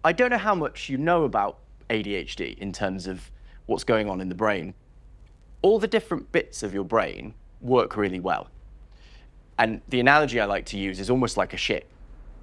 I don't know how much you know about ADHD in terms of what's going on in the brain. All the different bits of your brain work really well. And the analogy I like to use is almost like a ship.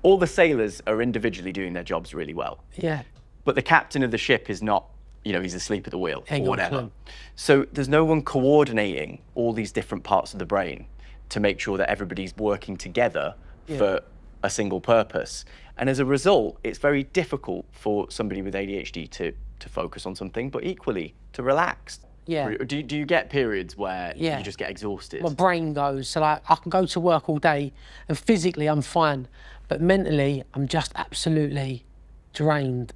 All the sailors are individually doing their jobs really well. Yeah. But the captain of the ship is not, you know, he's asleep at the wheel or whatever. Clue. So there's no one coordinating all these different parts of the brain to make sure that everybody's working together for a single purpose. And as a result, it's very difficult for somebody with ADHD to focus on something, but equally to relax. Yeah. Do you get periods where Yeah. you just get exhausted? My brain goes, so like I can go to work all day and physically I'm fine, but mentally I'm just absolutely drained.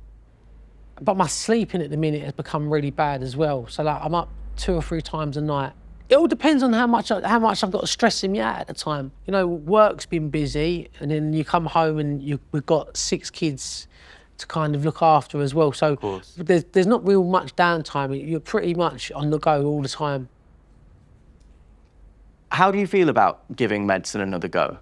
But my sleeping at the minute has become really bad as well. So like I'm up 2 or 3 times a night. It all depends on how much I've got stressing me out at the time. You know, work's been busy, and then you come home and we've got 6 kids to kind of look after as well. So there's not real much downtime. You're pretty much on the go all the time. How do you feel about giving medicine another go?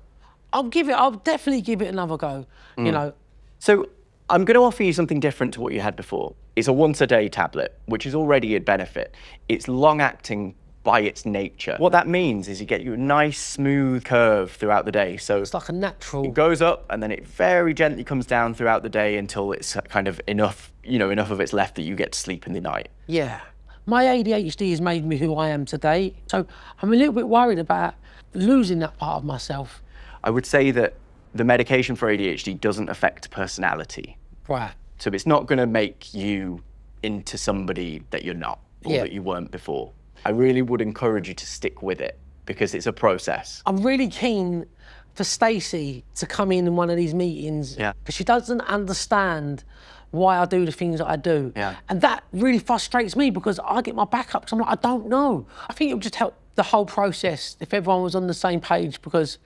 I'll definitely give it another go, you know. So I'm going to offer you something different to what you had before. It's a once-a-day tablet, which is already a benefit. It's long-acting by its nature. What that means is you get a nice, smooth curve throughout the day. So It's like a natural... it goes up and then it very gently comes down throughout the day until it's kind of enough, you know, enough of it's left that you get to sleep in the night. Yeah. My ADHD has made me who I am today. So I'm a little bit worried about losing that part of myself. I would say that the medication for ADHD doesn't affect personality. Right. So it's not going to make you into somebody that you're not or that you weren't before. I really would encourage you to stick with it because it's a process. I'm really keen for Stacey to come in one of these meetings because she doesn't understand why I do the things that I do. Yeah. And that really frustrates me because I get my back up because I'm like, I don't know. I think it would just help the whole process if everyone was on the same page because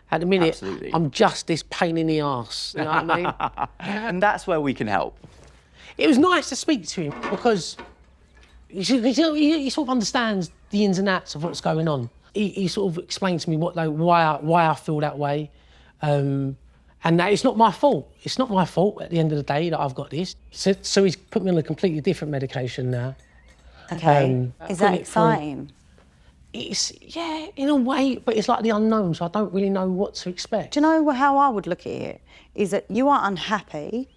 at the minute, I'm just this pain in the arse, you know what I mean? And that's where we can help. It was nice to speak to him because he sort of understands the ins and outs of what's going on. He sort of explained to me why I feel that way, and that it's not my fault. It's not my fault at the end of the day that I've got this. So he's put me on a completely different medication now. Okay. Is that exciting? It's, yeah, in a way, but it's like the unknown, so I don't really know what to expect. Do you know how I would look at it? Is that you are unhappy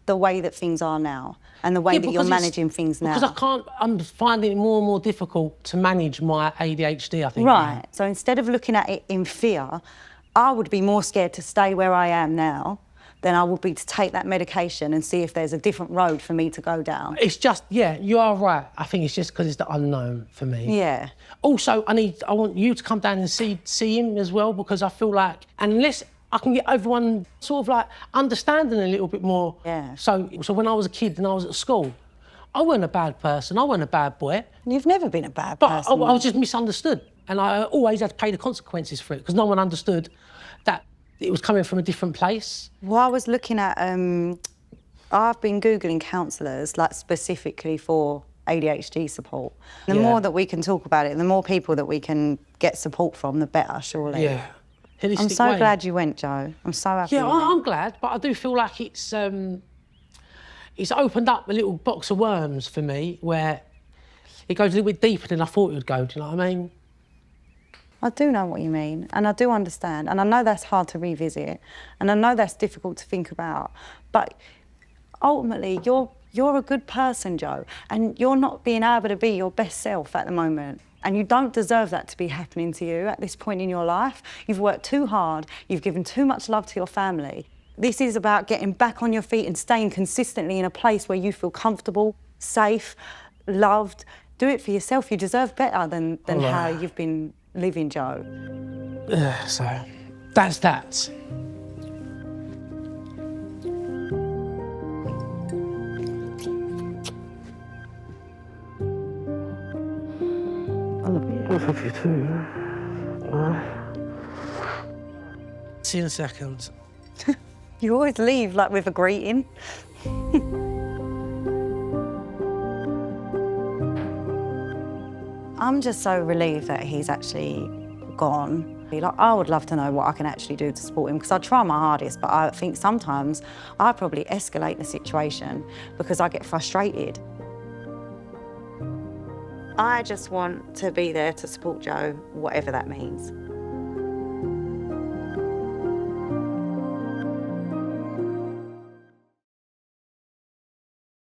the way that things are now and the way that you're managing things now. Because I'm finding it more and more difficult to manage my ADHD, I think. Right, so instead of looking at it in fear, I would be more scared to stay where I am now than I would be to take that medication and see if there's a different road for me to go down. It's just, yeah, you are right. I think it's just because it's the unknown for me. Yeah. Also, I want you to come down and see him as well because I feel like, unless I can get everyone sort of like understanding a little bit more. Yeah. So when I was a kid and I was at school, I wasn't a bad person, I wasn't a bad boy. You've never been a bad person. But I was just misunderstood and I always had to pay the consequences for it because no one understood that it was coming from a different place. Well, I was looking at, I've been Googling counsellors, like specifically for ADHD support. The more that we can talk about it, the more people that we can get support from, the better, surely. Yeah. I'm so glad you went, Joe. I'm so happy. Yeah, I'm glad, but I do feel like it's opened up a little box of worms for me where it goes a little bit deeper than I thought it would go, do you know what I mean? I do know what you mean, and I do understand, and I know that's hard to revisit, and I know that's difficult to think about, but ultimately, you're a good person, Joe, and you're not being able to be your best self at the moment. And you don't deserve that to be happening to you at this point in your life. You've worked too hard, you've given too much love to your family. This is about getting back on your feet and staying consistently in a place where you feel comfortable, safe, loved. Do it for yourself. You deserve better than how you've been living, Joe. So, that's that. I love you too. See you in a second. You always leave like with a greeting. I'm just so relieved that he's actually gone. Like, I would love to know what I can actually do to support him, because I try my hardest, but I think sometimes I probably escalate the situation because I get frustrated. I just want to be there to support Joe, whatever that means.